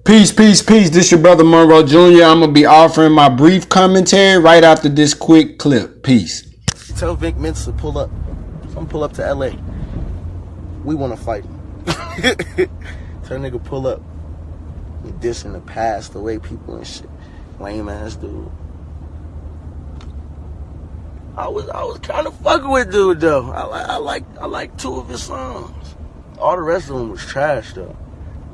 Peace, peace, peace. This your brother Monroe Jr. I'm going to be offering my brief commentary right after this quick clip. Peace. Tell Vic Mensa to pull up. I'm pull up to LA. We want to fight him. Tell nigga pull up. He dissing the past, the way people and shit. Lame ass dude. I was kind of fucking with dude though. I like two of his songs. All the rest of them was trash though.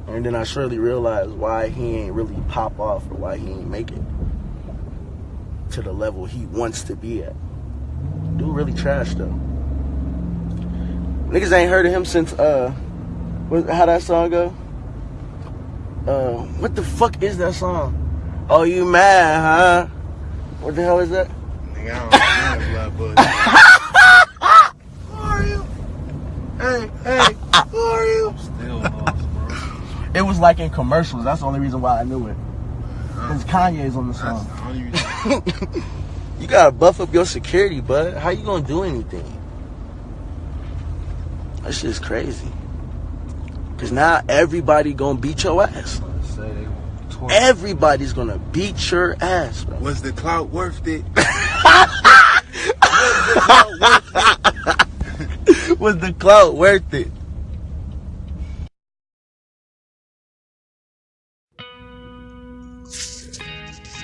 And then I surely realized why he ain't really pop off or why he ain't make it to the level he wants to be at. Dude really trash though. Niggas ain't heard of him since how that song go? What the fuck is that song? Oh, you mad, huh? What the hell is that? Nigga, I don't know that. Who are you? Hey, who are you? Still lost, bro. It was like in commercials. That's the only reason why I knew it. Because Kanye's on the song. You gotta buff up your security, bud. How you gonna do anything? That shit's crazy. Because now everybody gonna beat your ass. Everybody's gonna beat your ass, bro. Was the clout worth it? Was the clout worth it?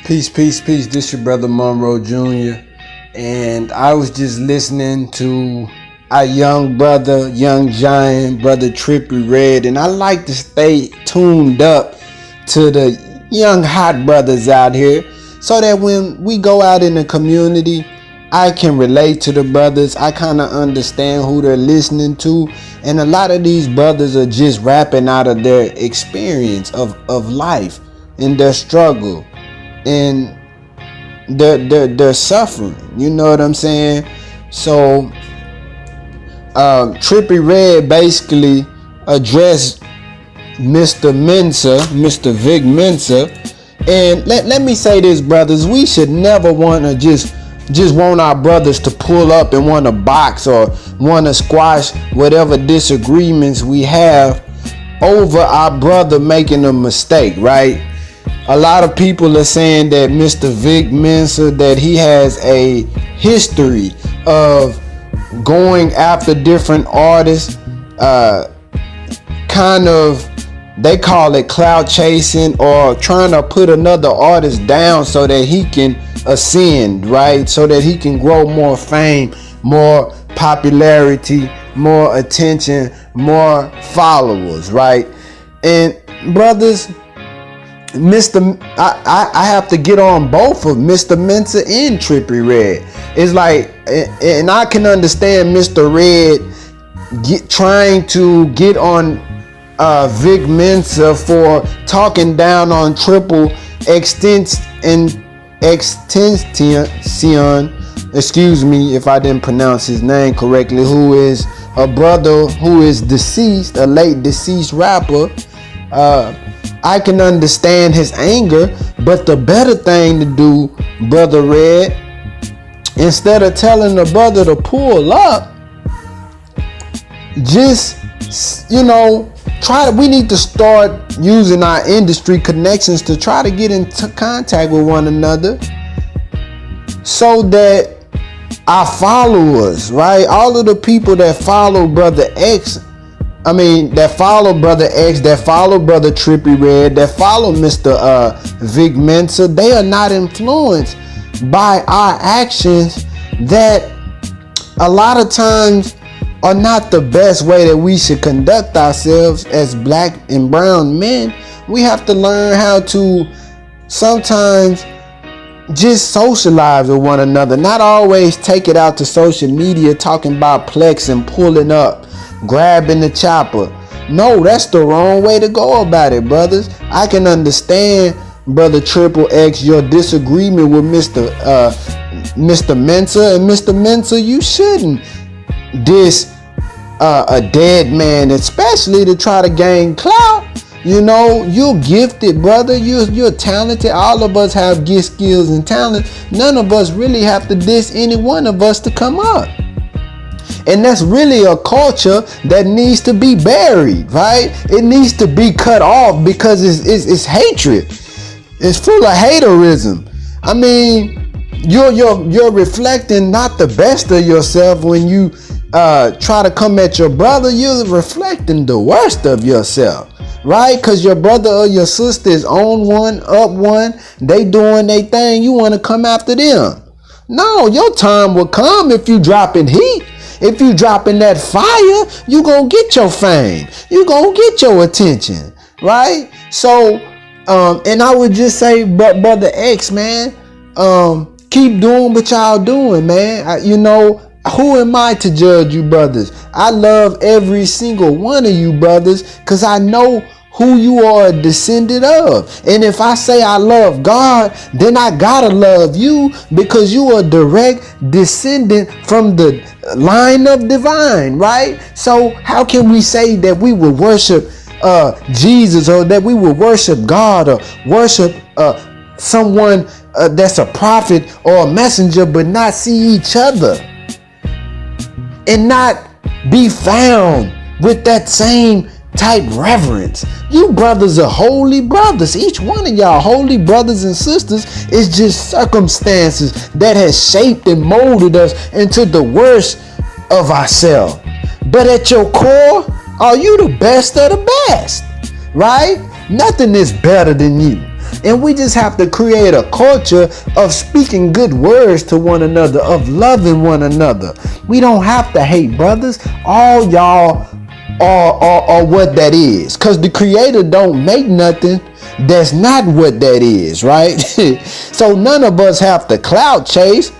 Peace, peace, peace. This your brother Monroe Jr. And I was just listening to our young brother, young giant, brother Trippie Redd. And I like to stay tuned up to the young hot brothers out here so that when we go out in the community, I can relate to the brothers. I kind of understand who they're listening to. And a lot of these brothers are just rapping out of their experience of life and their struggle and their suffering. You know what I'm saying? So Trippie Redd basically addressed Mr. Mensa, Mr. Vic Mensa. And let me say this, brothers, we should never want to just want our brothers to pull up and want to box or want to squash whatever disagreements we have over our brother making a mistake, right? A lot of people are saying that Mr. Vic Mensa, that he has a history of going after different artists, kind of, they call it clout chasing or trying to put another artist down so that he can ascend, right? So that he can grow more fame, more popularity, more attention, more followers, right? And brothers, I have to get on both of Mr. Mensa and Trippie Redd. It's like, and I can understand Mr. Redd trying to get on Vic Mensa for talking down on XXXTentacion. Excuse me if I didn't pronounce his name correctly. Who is a brother who is deceased, a late deceased rapper. I can understand his anger, but the better thing to do, Brother Redd, instead of telling the brother to pull up, just, you know, we need to start using our industry connections to try to get into contact with one another so that our followers, right? All of the people that follow Brother X, that follow Brother X, that follow Brother Trippie Redd, that follow Mr. Vic Mensa, they are not influenced by our actions that a lot of times are not the best way that we should conduct ourselves as black and brown men. We have to learn how to sometimes just socialize with one another, not always take it out to social media talking about Plex and pulling up, grabbing the chopper. No, that's the wrong way to go about it, brothers. I can understand, Brother Triple X, your disagreement with Mr. Mensa. And Mr. Mensa, you shouldn't diss a dead man, especially to try to gain clout. You know, you're gifted, brother. You're talented. All of us have gift, skills, and talent. None of us really have to diss any one of us to come up. And that's really a culture that needs to be buried, right? It needs to be cut off because it's hatred. It's full of haterism. I mean, you're reflecting not the best of yourself when you try to come at your brother. You're reflecting the worst of yourself, right? Because your brother or your sister is on one, up one, they doing their thing. You want to come after them. No, your time will come if you dropping heat. If you dropping that fire, you gonna get your fame. You gonna get your attention, right? So, and I would just say, Brother X, man, keep doing what y'all doing, man. Who am I to judge you brothers? I love every single one of you brothers because I know who you are a descendant of. And if I say I love God, then I gotta love you because you are a direct descendant from the line of divine, right? So how can we say that we will worship Jesus, or that we will worship God, or worship someone that's a prophet or a messenger, but not see each other and not be found with that same type reverence? You brothers are holy brothers. Each one of y'all holy brothers and sisters is just circumstances that has shaped and molded us into the worst of ourselves. But at your core, are you the best of the best, right? Nothing is better than you. And we just have to create a culture of speaking good words to one another, of loving one another. We don't have to hate brothers. All y'all are what that is. Because the creator don't make nothing that's not what that is, right? So none of us have to clout chase.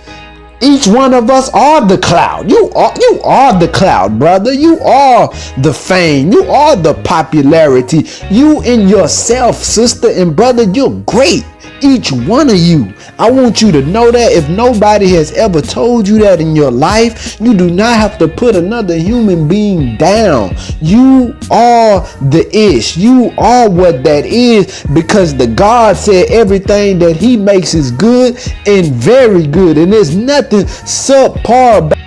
Each one of us are the cloud. You are the cloud, brother. You are the fame. You are the popularity. You in yourself, sister and brother, you're great. Each one of you. I want you to know that. If nobody has ever told you that in your life, you do not have to put another human being down. You are the ish. You are what that is, because the God said everything that he makes is good and very good. And there's nothing subpar about.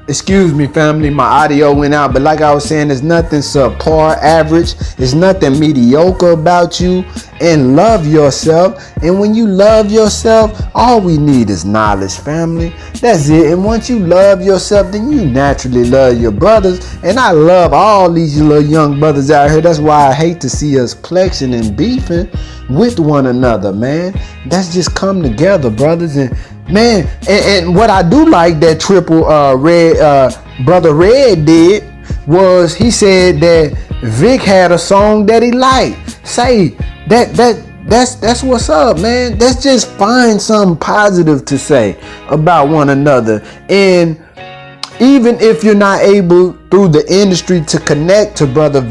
Excuse me, family, my audio went out, but like I was saying, there's nothing subpar, average, there's nothing mediocre about you. And love yourself. And when you love yourself, all we need is knowledge, family. That's it. And once you love yourself, then you naturally love your brothers. And I love all these little young brothers out here. That's why I hate to see us plexing and beefing with one another, man. Let's just come together, brothers. And man, and what I do like that Brother Redd did was he said that Vic had a song that he liked. Say that's what's up, man. Let's just find something positive to say about one another. And even if you're not able through the industry to connect to Brother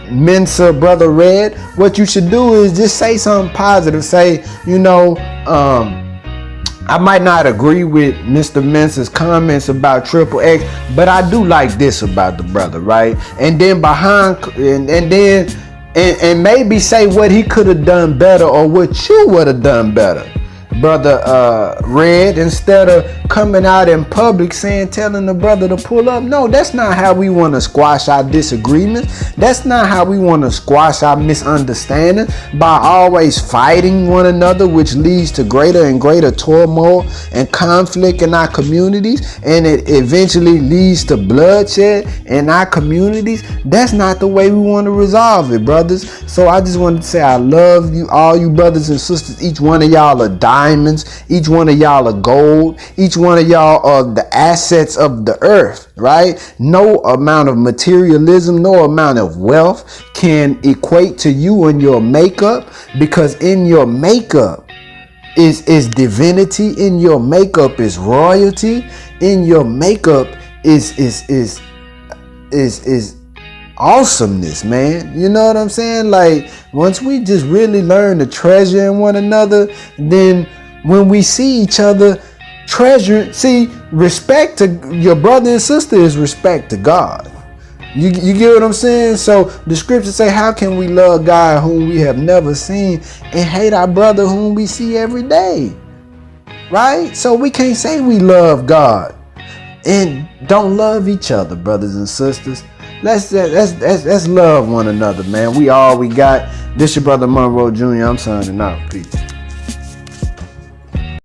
Mensa, Brother Redd, what you should do is just say something positive. Say, I might not agree with Mr. Mensa's comments about Triple X, but I do like this about the brother, right? And then and maybe say what he could have done better, or what you would have done better, Brother Redd, instead of coming out in public telling the brother to pull up. No, that's not how we want to squash our disagreements. That's not how we want to squash our misunderstanding, by always fighting one another, which leads to greater and greater turmoil and conflict in our communities, and it eventually leads to bloodshed in our communities. That's not the way we want to resolve it, brothers. So I just wanted to say I love you, all you brothers and sisters. Each one of y'all are diamonds. Each one of y'all are gold. Each one of y'all are the assets of the earth, right? No amount of materialism, no amount of wealth can equate to you and your makeup, because in your makeup is divinity. In your makeup is royalty. In your makeup is awesomeness, man. You know what I'm saying? Like, once we just really learn to treasure in one another, then when we see each other, respect to your brother and sister is respect to God. You get what I'm saying? So the scriptures say, how can we love God whom we have never seen and hate our brother whom we see every day? Right? So we can't say we love God and don't love each other, brothers and sisters. Let's love one another, man. We all we got. This your brother Monroe Jr. I'm signing out. Peace.